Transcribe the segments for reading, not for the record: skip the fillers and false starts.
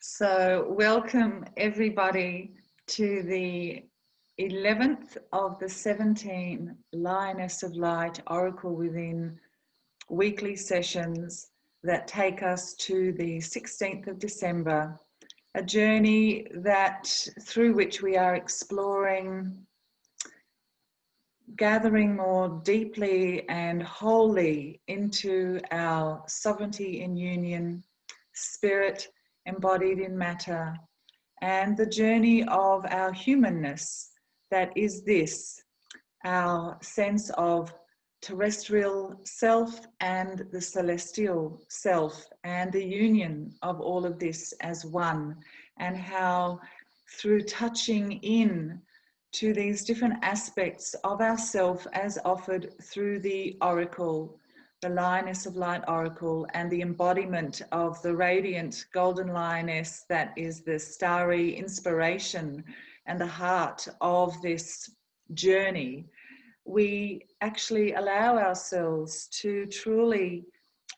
So welcome everybody to the 11th of the 17 Lioness of Light Oracle Within weekly sessions that take us to the 16th of December, a journey through which we are exploring, gathering more deeply and wholly into our sovereignty in union, spirit embodied in matter, and the journey of our humanness, that is this, our sense of terrestrial self and the celestial self, and the union of all of this as one, and how through touching in to these different aspects of ourself as offered through the oracle, the Lioness of Light Oracle, and the embodiment of the radiant golden lioness that is the starry inspiration and the heart of this journey, we actually allow ourselves to truly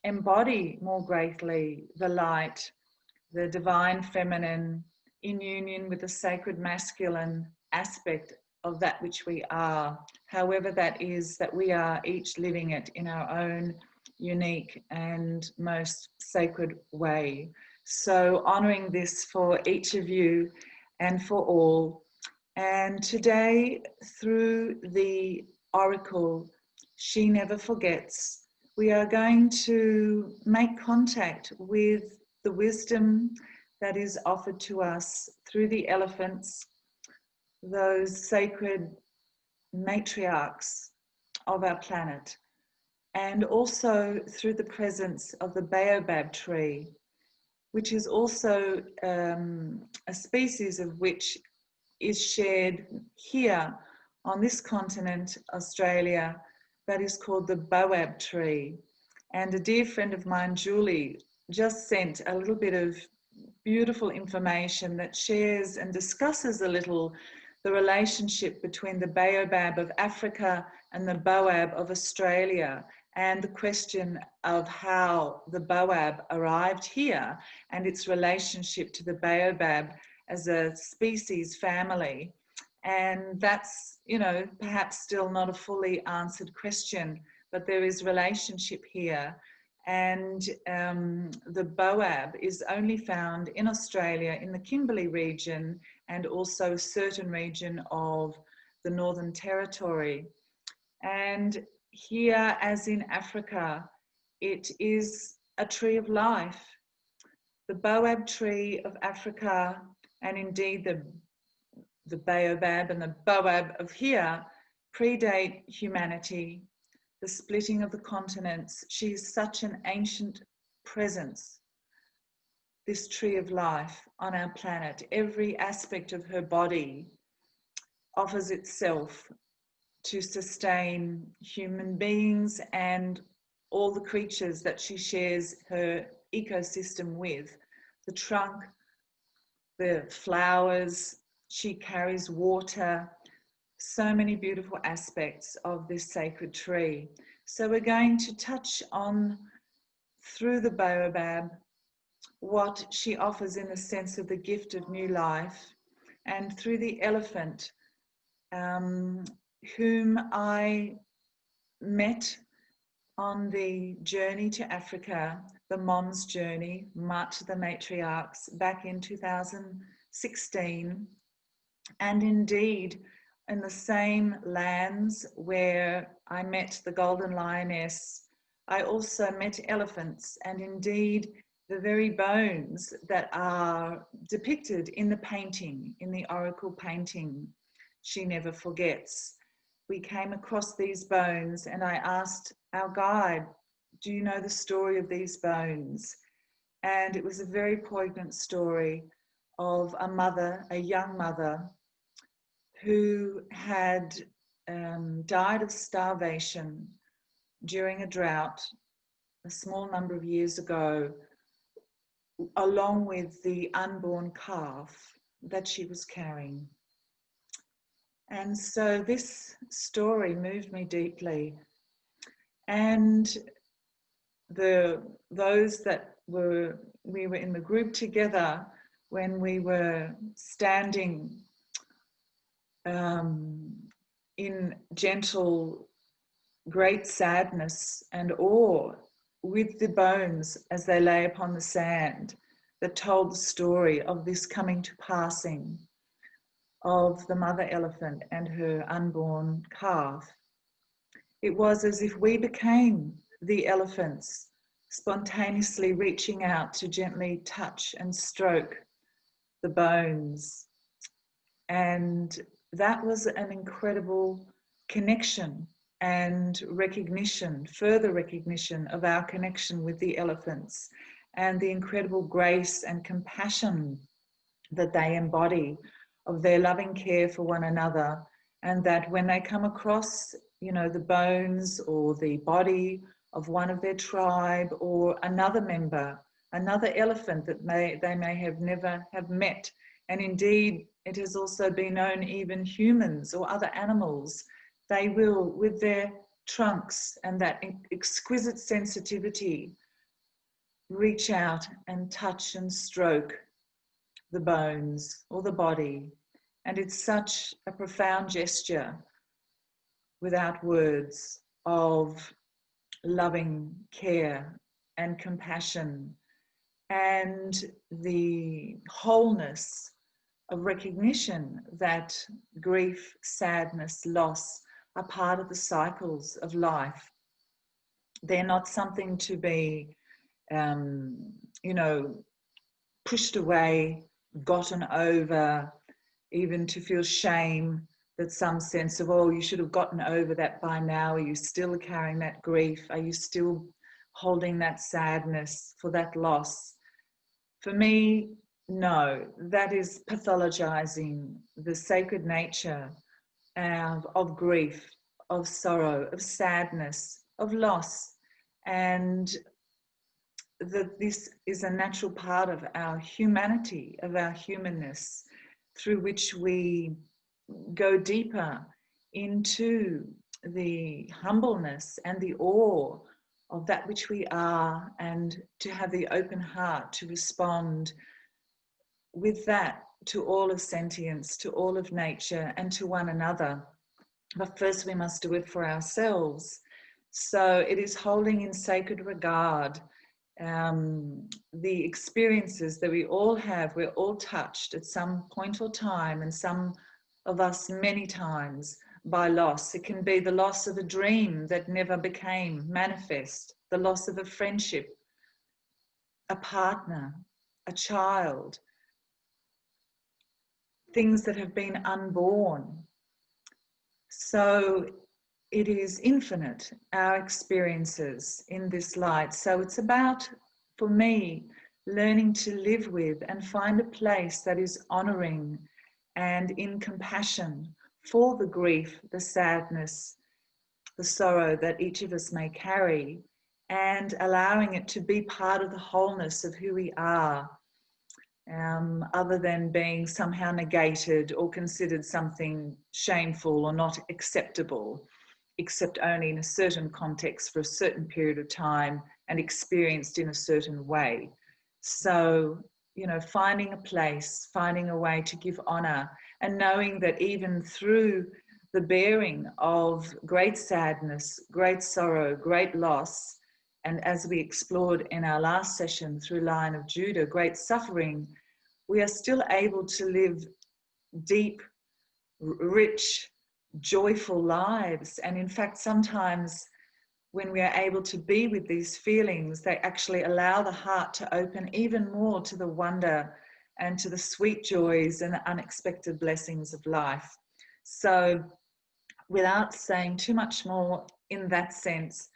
embody more greatly the light, the divine feminine, in union with the sacred masculine aspect of that which we are, however that is that we are each living it in our own unique and most sacred way. So honoring this for each of you and for all. And today, through the oracle, She Never Forgets, we are going to make contact with the wisdom that is offered to us through the elephants, those sacred matriarchs of our planet, and also through the presence of the baobab tree, which is also a species of which is shared here on this continent, Australia, that is called the boab tree. And a dear friend of mine, Julie, just sent a little bit of beautiful information that shares and discusses a little the relationship between the baobab of Africa and the boab of Australia, and the question of how the boab arrived here and its relationship to the baobab as a species family. And that's, perhaps still not a fully answered question, but there is relationship here. And the boab is only found in Australia, in the Kimberley region, and also a certain region of the Northern Territory. And here, as in Africa, it is a tree of life. The boab tree of Africa, and indeed the baobab and the boab of here, predate humanity, the splitting of the continents. She is such an ancient presence, this tree of life on our planet. Every aspect of her body offers itself to sustain human beings and all the creatures that she shares her ecosystem with. The trunk, the flowers, she carries water, so many beautiful aspects of this sacred tree. So we're going to touch on, through the baobab, what she offers in the sense of the gift of new life, and through the elephant, whom I met on the journey to Africa, the Mom's journey, Mutt the Matriarchs, back in 2016. And indeed, in the same lands where I met the golden lioness, I also met elephants, and indeed the very bones that are depicted in the painting, in the oracle painting, She Never Forgets. We came across these bones, and I asked our guide, do you know the story of these bones? And it was a very poignant story of a mother, a young mother, who had died of starvation during a drought a small number of years ago, along with the unborn calf that she was carrying. And so this story moved me deeply. And those that we were in the group together, when we were standing in gentle, great sadness and awe with the bones as they lay upon the sand that told the story of this coming to passing of the mother elephant and her unborn calf. It was as if we became the elephants, spontaneously reaching out to gently touch and stroke the bones. And that was an incredible connection and recognition, further recognition of our connection with the elephants and the incredible grace and compassion that they embody of their loving care for one another. And that when they come across, you know, the bones or the body of one of their tribe or another member, another elephant that they may have never have met, and indeed it has also been known even humans or other animals, they will, with their trunks and that exquisite sensitivity, reach out and touch and stroke the bones or the body. And it's such a profound gesture without words of loving care and compassion and the wholeness of recognition that grief, sadness, loss are part of the cycles of life. They're not something to be, you know, pushed away, gotten over, even to feel shame, that some sense of, oh, you should have gotten over that by now. Are you still carrying that grief? Are you still holding that sadness for that loss? For me, no, that is pathologizing the sacred nature of grief, of sorrow, of sadness, of loss, and that this is a natural part of our humanity, of our humanness, through which we go deeper into the humbleness and the awe of that which we are, and to have the open heart to respond with that to all of sentience, to all of nature, and to one another. But first we must do it for ourselves. So it is holding in sacred regard the experiences that we all have. We're all touched at some point or time, and some of us many times, by loss. It can be the loss of a dream that never became manifest, the loss of a friendship, a partner, a child, things that have been unborn. So it is infinite, our experiences in this light. So it's about, for me, learning to live with and find a place that is honoring and in compassion for the grief, the sadness, the sorrow that each of us may carry, and allowing it to be part of the wholeness of who we are, other than being somehow negated or considered something shameful or not acceptable, except only in a certain context for a certain period of time and experienced in a certain way. So, you know, finding a place, finding a way to give honor, and knowing that even through the bearing of great sadness, great sorrow, great loss, and as we explored in our last session through Lion of Judah, great suffering, we are still able to live deep, rich, joyful lives. And in fact, sometimes when we are able to be with these feelings, they actually allow the heart to open even more to the wonder and to the sweet joys and the unexpected blessings of life. So without saying too much more in that sense,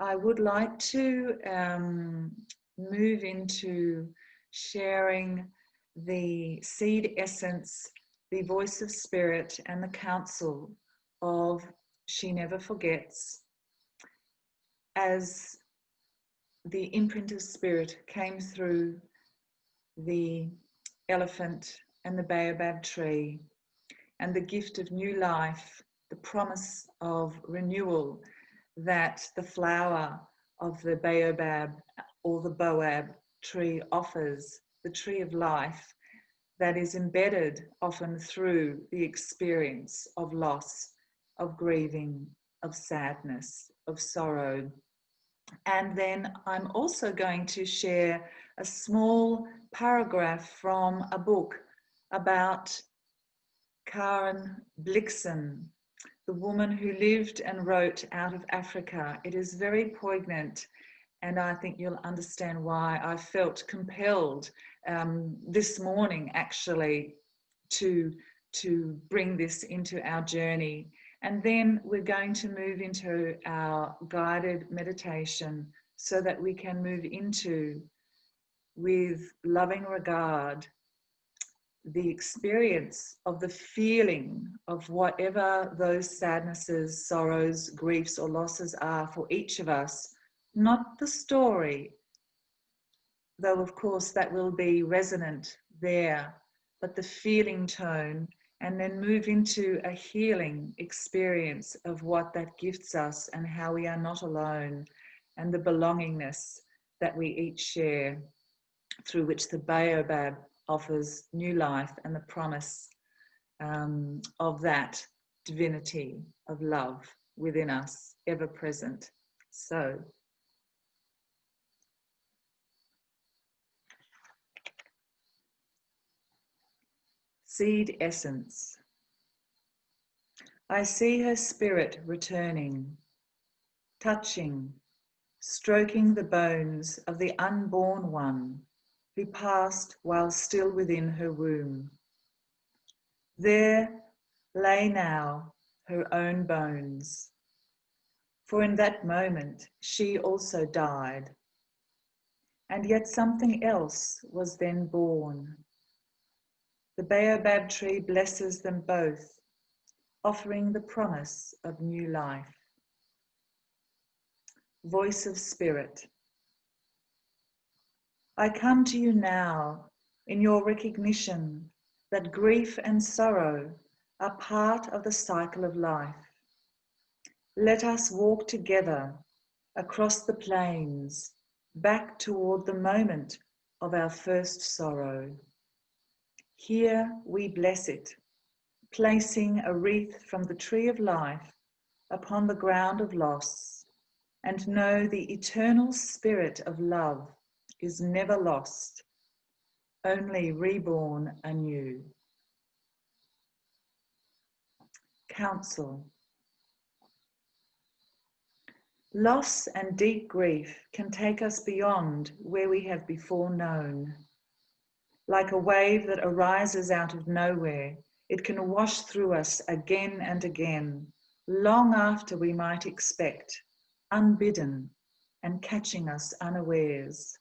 I would like to move into sharing the seed essence, the voice of spirit, and the counsel of She Never Forgets, as the imprint of spirit came through the elephant and the baobab tree, and the gift of new life, the promise of renewal that the flower of the baobab or the boab tree offers, the tree of life, that is embedded often through the experience of loss, of grieving, of sadness, of sorrow. And then I'm also going to share a small paragraph from a book about Karen Blixen, the woman who lived and wrote out of Africa. It is very poignant, and I think you'll understand why I felt compelled this morning actually to bring this into our journey. And then we're going to move into our guided meditation so that we can move into, with loving regard, the experience of the feeling of whatever those sadnesses, sorrows, griefs, or losses are for each of us, not the story, though of course that will be resonant there, but the feeling tone, and then move into a healing experience of what that gifts us and how we are not alone, and the belongingness that we each share, through which the baobab offers new life and the promise of that divinity of love within us, ever present. So, seed essence. I see her spirit returning, touching, stroking the bones of the unborn one who passed while still within her womb. There lay now her own bones, for in that moment she also died, and yet something else was then born. The baobab tree blesses them both, offering the promise of new life. Voice of Spirit. I come to you now in your recognition that grief and sorrow are part of the cycle of life. Let us walk together across the plains, back toward the moment of our first sorrow. Here we bless it, placing a wreath from the tree of life upon the ground of loss, and know the eternal spirit of love is never lost, only reborn anew. Counsel. Loss and deep grief can take us beyond where we have before known. Like a wave that arises out of nowhere, it can wash through us again and again, long after we might expect, unbidden and catching us unawares.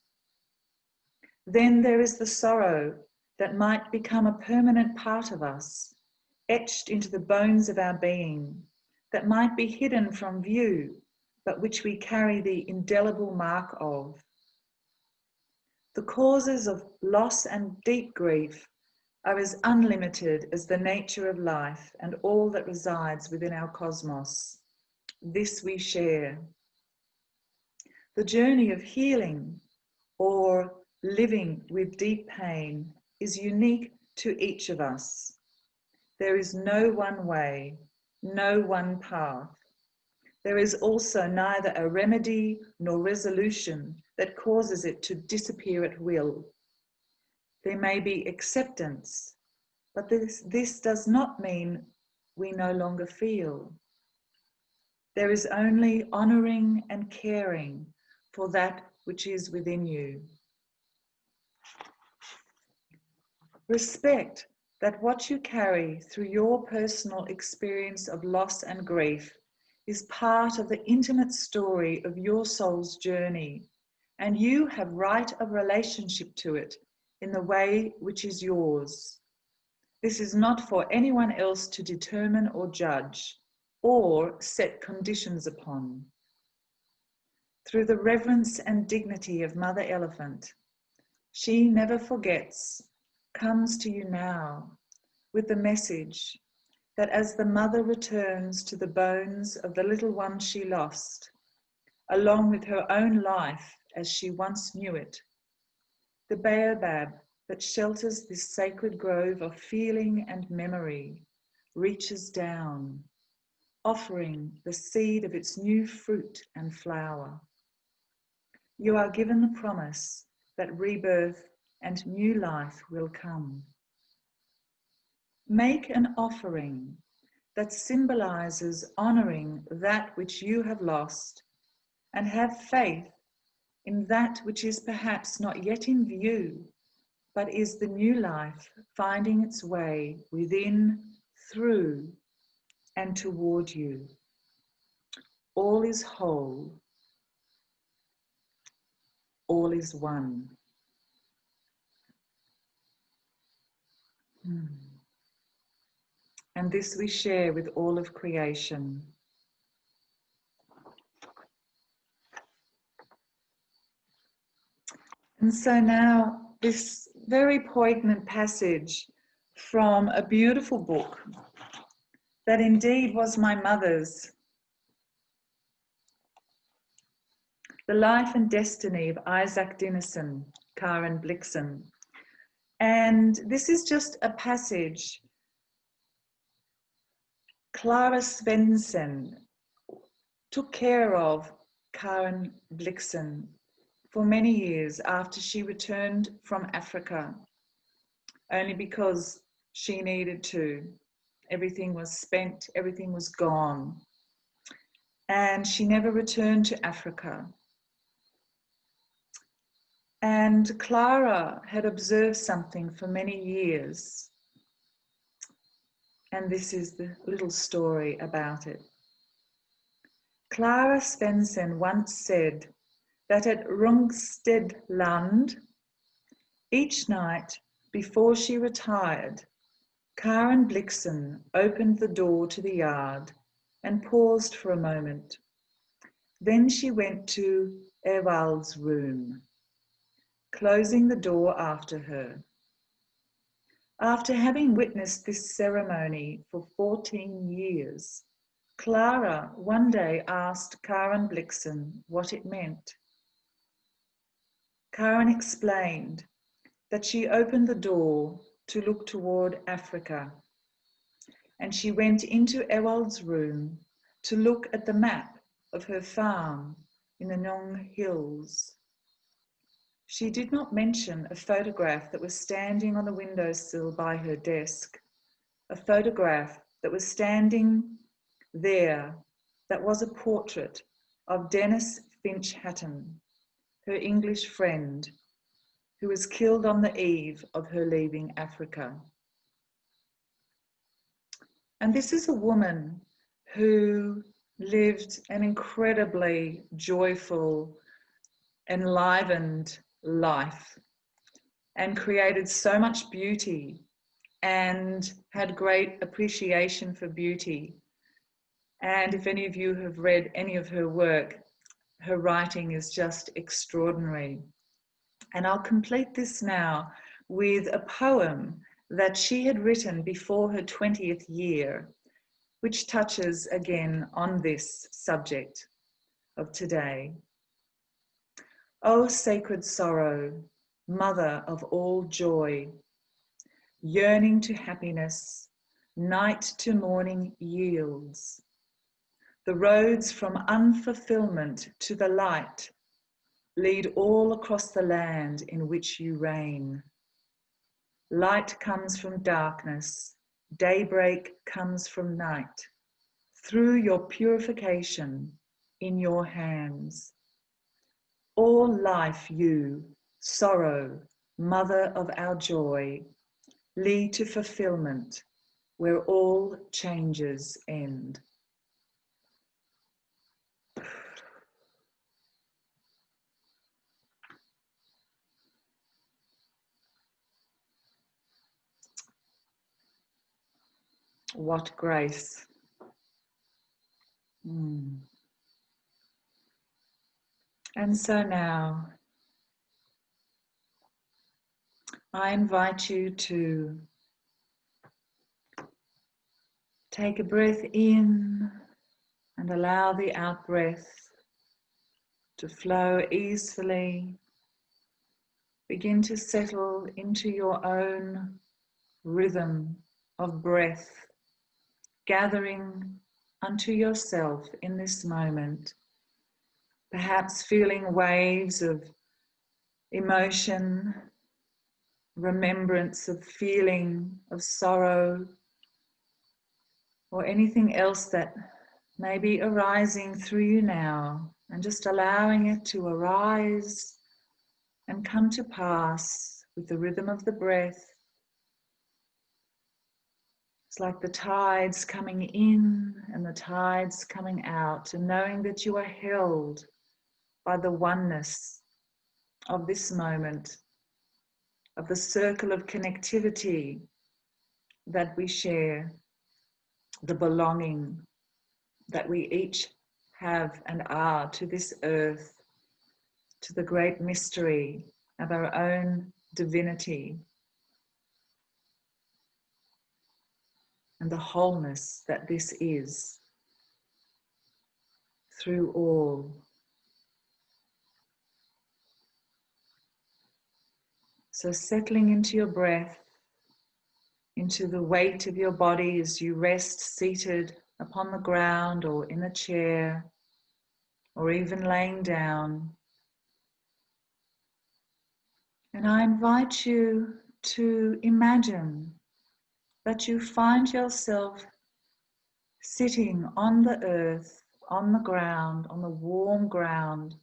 Then there is the sorrow that might become a permanent part of us, etched into the bones of our being, that might be hidden from view, but which we carry the indelible mark of. The causes of loss and deep grief are as unlimited as the nature of life and all that resides within our cosmos. This we share. The journey of healing or living with deep pain is unique to each of us. There is no one way, no one path. There is also neither a remedy nor resolution that causes it to disappear at will. There may be acceptance, but this does not mean we no longer feel. There is only honouring and caring for that which is within you. Respect that what you carry through your personal experience of loss and grief is part of the intimate story of your soul's journey, and you have right of relationship to it in the way which is yours. This is not for anyone else to determine or judge, or set conditions upon. Through the reverence and dignity of Mother Elephant, she never forgets, comes to you now with the message that as the mother returns to the bones of the little one she lost, along with her own life as she once knew it, the baobab that shelters this sacred grove of feeling and memory reaches down, offering the seed of its new fruit and flower. You are given the promise that rebirth and new life will come. Make an offering that symbolizes honoring that which you have lost, and have faith in that which is perhaps not yet in view, but is the new life finding its way within, through, and toward you. All is whole. All is one. And this we share with all of creation. And so now this very poignant passage from a beautiful book that indeed was my mother's, The Life and Destiny of Isaac Dinesen, Karen Blixen. And this is just a passage. Clara Svensson took care of Karen Blixen for many years after she returned from Africa, only because she needed to. Everything was spent, everything was gone. And she never returned to Africa. And Clara had observed something for many years. And this is the little story about it. Clara Svensson once said that at Rungstedland, each night before she retired, Karen Blixen opened the door to the yard and paused for a moment. Then she went to Ewald's room, closing the door after her. After having witnessed this ceremony for 14 years, Clara one day asked Karen Blixen what it meant. Karen explained that she opened the door to look toward Africa, and she went into Ewald's room to look at the map of her farm in the Nong Hills. She did not mention a photograph that was standing on the windowsill by her desk, a photograph that was standing there that was a portrait of Dennis Finch Hatton, her English friend, who was killed on the eve of her leaving Africa. And this is a woman who lived an incredibly joyful, enlivened life and created so much beauty and had great appreciation for beauty. And if any of you have read any of her work, her writing is just extraordinary. And I'll complete this now with a poem that she had written before her 20th year, which touches again on this subject of today. O sacred sorrow, mother of all joy, yearning to happiness, night to morning yields. The roads from unfulfillment to the light lead all across the land in which you reign. Light comes from darkness, daybreak comes from night. Through your purification in your hands. All life you, sorrow, mother of our joy, lead to fulfillment where all changes end. What grace. And so now, I invite you to take a breath in and allow the out-breath to flow easily begin to settle into your own rhythm of breath, gathering unto yourself in this moment, perhaps feeling waves of emotion, remembrance of feeling, of sorrow, or anything else that may be arising through you now, and just allowing it to arise and come to pass with the rhythm of the breath. It's like the tides coming in and the tides coming out, and knowing that you are held by the oneness of this moment, of the circle of connectivity that we share, the belonging that we each have and are to this earth, to the great mystery of our own divinity and the wholeness that this is through all. So settling into your breath, into the weight of your body as you rest seated upon the ground or in a chair or even laying down. And I invite you to imagine that you find yourself sitting on the earth, on the ground, on the warm ground,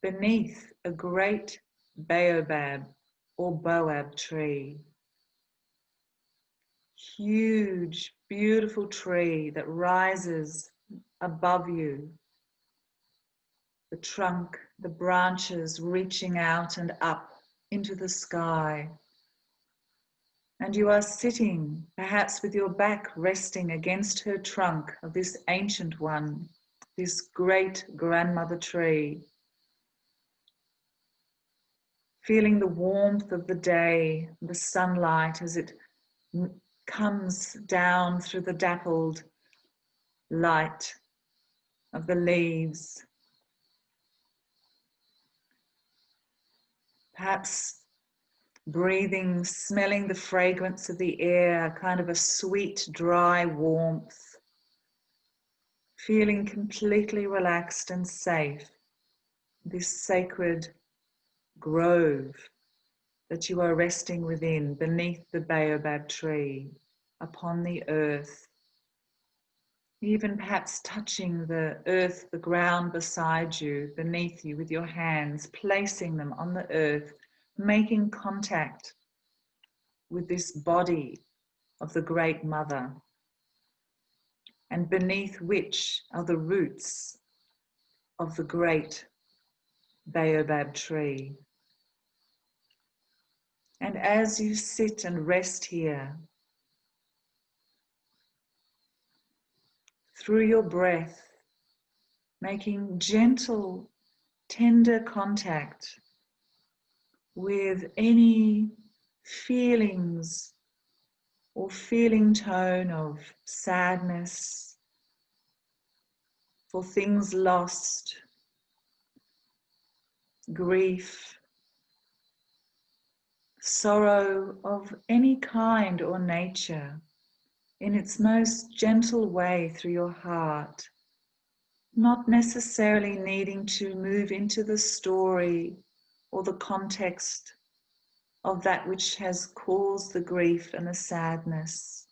beneath a great baobab or boab tree. Huge, beautiful tree that rises above you. The trunk, the branches reaching out and up into the sky. And you are sitting, perhaps with your back resting against her trunk of this ancient one, this great grandmother tree. Feeling the warmth of the day, the sunlight as it comes down through the dappled light of the leaves. Perhaps breathing, smelling the fragrance of the air, kind of a sweet, dry warmth. Feeling completely relaxed and safe. This sacred grove that you are resting within, beneath the baobab tree, upon the earth. Even perhaps touching the earth, the ground beside you, beneath you with your hands, placing them on the earth, making contact with this body of the Great Mother, and beneath which are the roots of the great baobab tree. And as you sit and rest here, through your breath, making gentle, tender contact with any feelings or feeling tone of sadness for things lost, grief, sorrow of any kind or nature, in its most gentle way through your heart, not necessarily needing to move into the story or the context of that which has caused the grief and the sadness,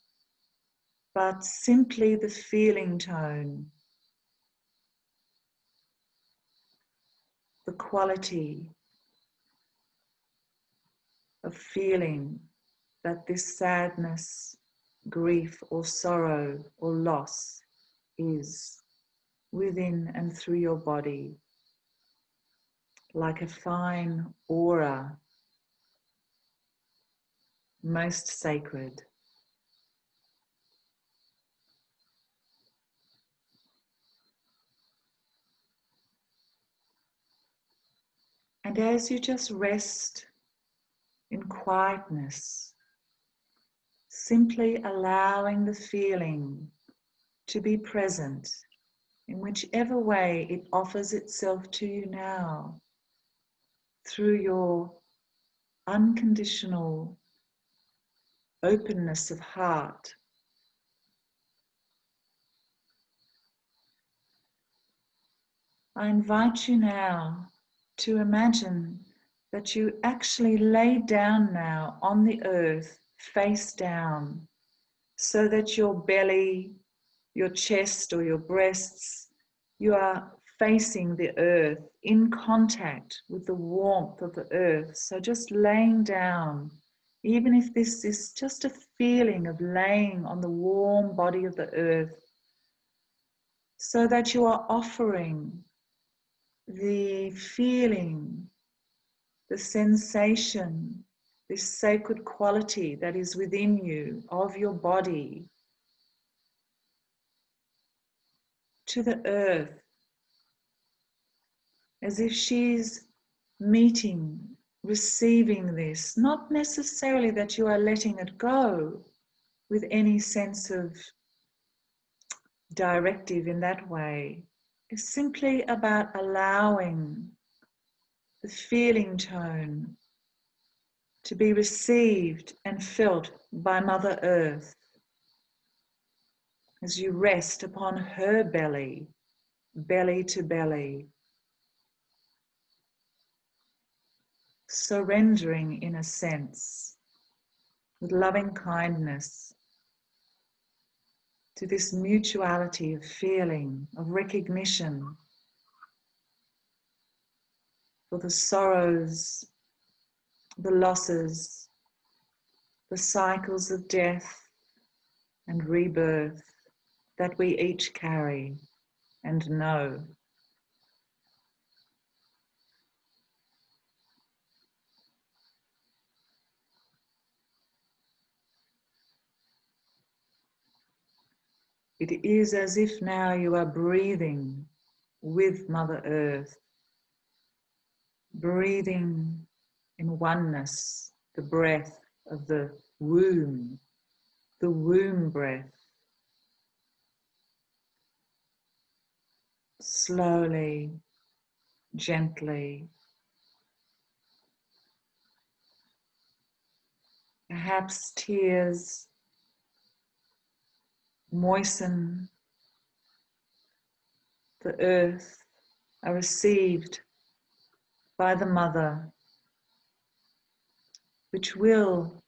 but simply the feeling tone, the quality of feeling that this sadness, grief or sorrow or loss is within and through your body, like a fine aura, most sacred. And as you just rest in quietness, simply allowing the feeling to be present in whichever way it offers itself to you now, through your unconditional openness of heart. I invite you now to imagine that you actually lay down now on the earth, face down, so that your belly, your chest or your breasts, you are facing the earth, in contact with the warmth of the earth. So just laying down, even if this is just a feeling of laying on the warm body of the earth, so that you are offering the feeling, the sensation, this sacred quality that is within you of your body to the earth, as if she's meeting, receiving this, not necessarily that you are letting it go with any sense of directive in that way. It's simply about allowing the feeling tone to be received and felt by Mother Earth as you rest upon her belly, belly to belly, surrendering in a sense with loving kindness to this mutuality of feeling, of recognition for the sorrows, the losses, the cycles of death and rebirth that we each carry and know. It is as if now you are breathing with Mother Earth, breathing in oneness, the breath of the womb breath. Slowly, gently, perhaps tears moisten the earth, are received by the mother, which will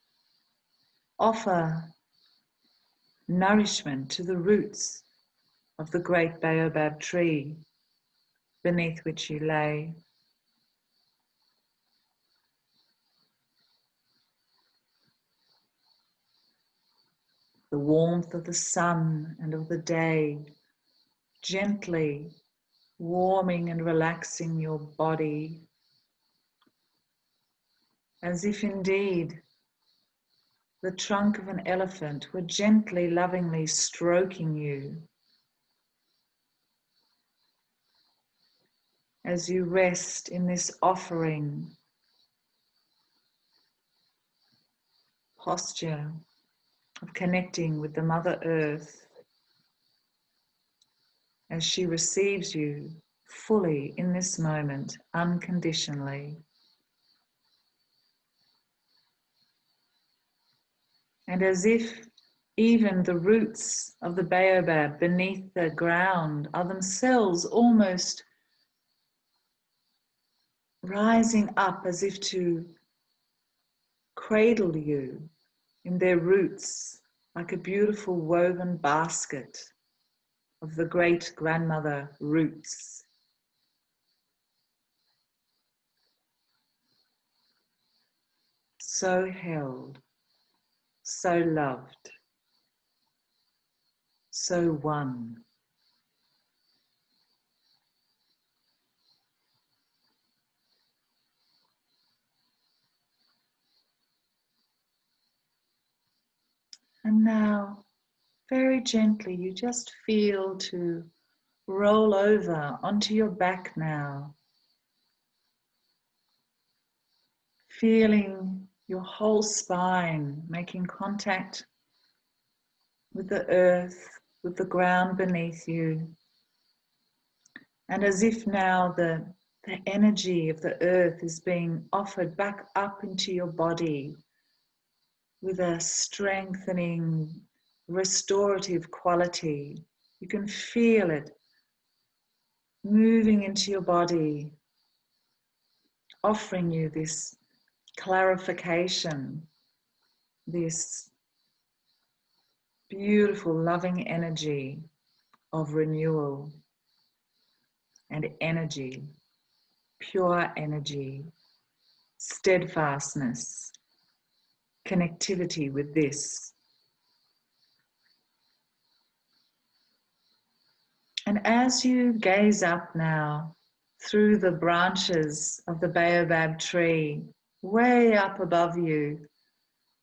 offer nourishment to the roots of the great baobab tree beneath which you lay. The warmth of the sun and of the day gently warming and relaxing your body, as if indeed the trunk of an elephant were gently, lovingly stroking you as you rest in this offering posture of connecting with the Mother Earth as she receives you fully in this moment, unconditionally. And as if even the roots of the baobab beneath the ground are themselves almost rising up as if to cradle you in their roots like a beautiful woven basket of the great grandmother roots. So held, so loved, so one. And now, very gently, you just feel to roll over onto your back now, feeling your whole spine making contact with the earth, with the ground beneath you. And as if now the The energy of the earth is being offered back up into your body with a strengthening, restorative quality. You can feel it moving into your body, offering you this clarification, this beautiful, loving energy of renewal and energy, pure energy, steadfastness, connectivity with this. And as you gaze up now through the branches of the baobab tree, way up above you,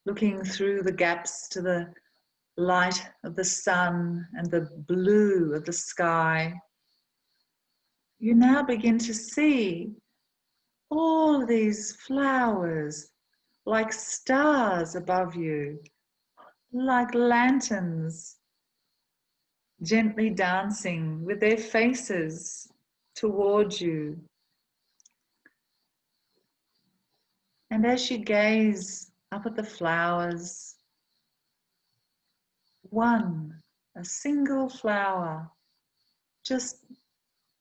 looking through the gaps to the light of the sun and the blue of the sky, you now begin to see all these flowers like stars above you, like lanterns, gently dancing with their faces towards you. And as you gaze up at the flowers, a single flower, just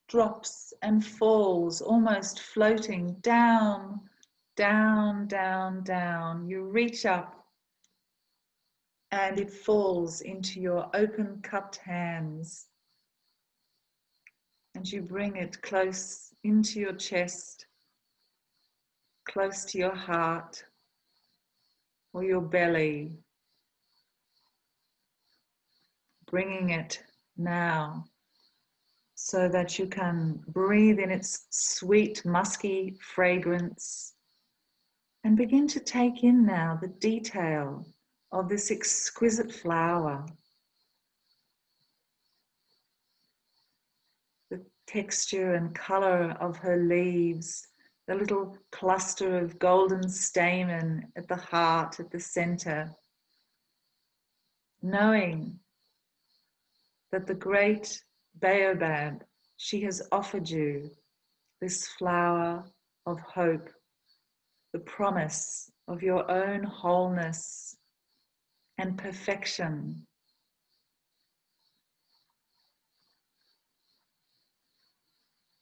drops and falls, almost floating down, down, down, down. You reach up and it falls into your open cupped hands. And you bring it close into your chest, close to your heart or your belly. Bringing it now so that you can breathe in its sweet, musky fragrance and begin to take in now the detail of this exquisite flower. The texture and color of her leaves, the little cluster of golden stamen at the heart, at the center, knowing that the great baobab, she has offered you this flower of hope, the promise of your own wholeness and perfection.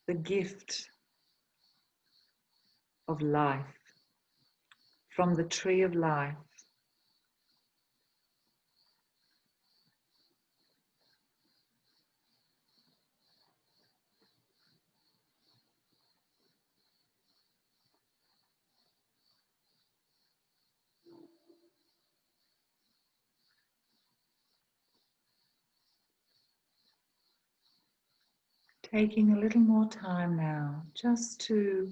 The gift of life from the tree of life. Taking a little more time now just to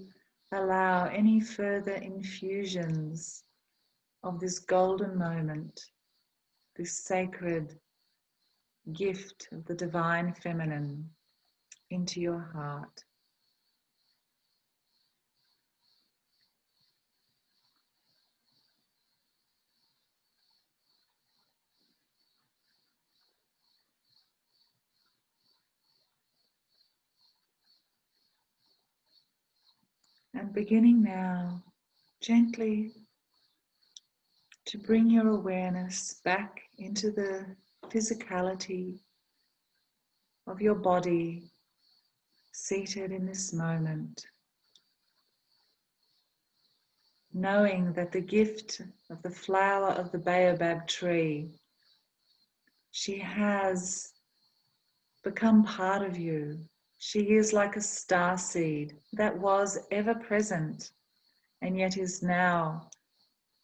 allow any further infusions of this golden moment, this sacred gift of the divine feminine into your heart. And beginning now, gently to bring your awareness back into the physicality of your body, seated in this moment, knowing that the gift of the flower of the baobab tree, she has become part of you. She is like a star seed that was ever present and yet is now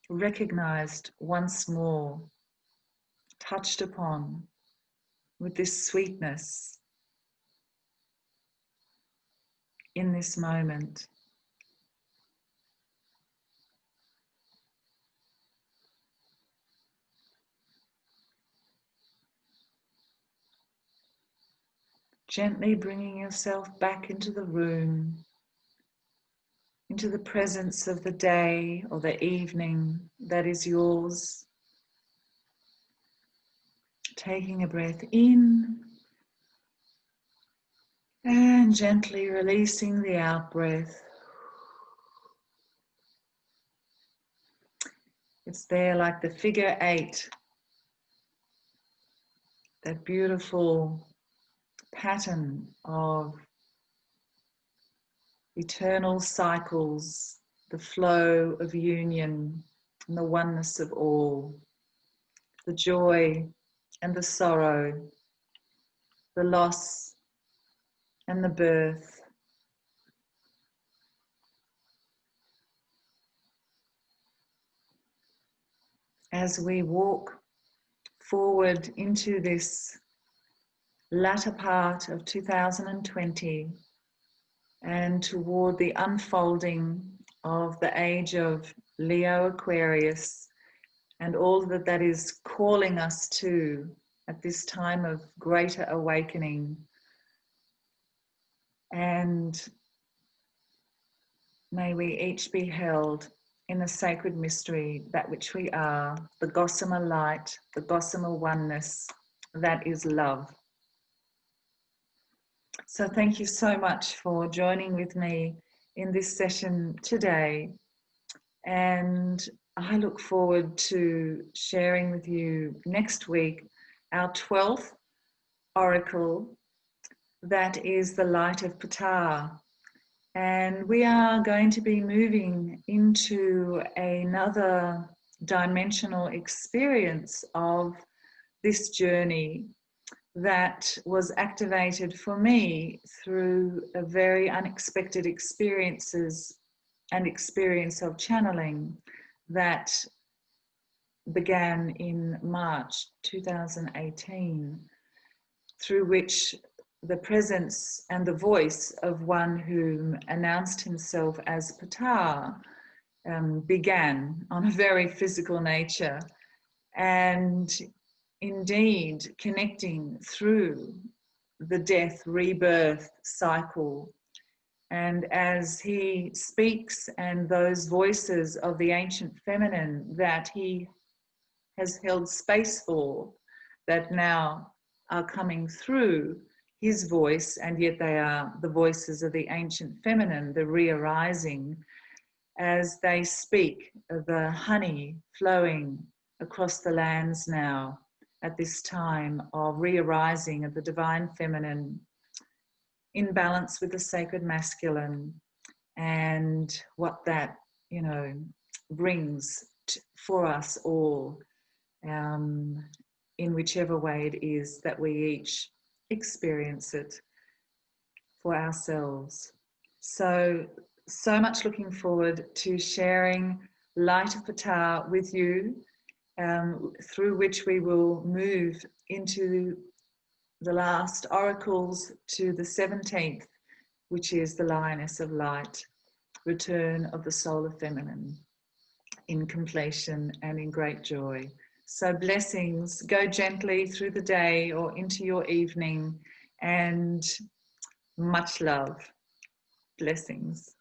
recognized once more, touched upon with this sweetness in this moment. Gently bringing yourself back into the room, into the presence of the day or the evening that is yours. Taking a breath in And gently releasing the out-breath. It's there like the figure 8, that beautiful pattern of eternal cycles, the flow of union and the oneness of all, the joy and the sorrow, the loss and the birth. As we walk forward into this latter part of 2020 and toward the unfolding of the age of Leo Aquarius and all that that is calling us to at this time of greater awakening. And may we each be held in the sacred mystery, that which we are, the gossamer light, the gossamer oneness, that is love. So thank you so much for joining with me in this session today. And I look forward to sharing with you next week our 12th oracle, that is the light of Ptah. And we are going to be moving into another dimensional experience of this journey that was activated for me through a very unexpected experience of channeling that began in March 2018, through which the presence and the voice of one who announced himself as Ptah began on a very physical nature, and indeed connecting through the death rebirth cycle. And as he speaks, and those voices of the ancient feminine that he has held space for, that now are coming through his voice, and yet they are the voices of the ancient feminine, the re-arising, as they speak of the honey flowing across the lands now at this time of re-arising of the divine feminine in balance with the sacred masculine, and what that, brings for us all, in whichever way it is that we each experience it for ourselves. So much looking forward to sharing Light of Ptah with you, through which we will move into the last oracles to the 17th, which is the Lioness of Light, return of the soul of feminine in completion and in great joy. So blessings, go gently through the day or into your evening, and much love. Blessings.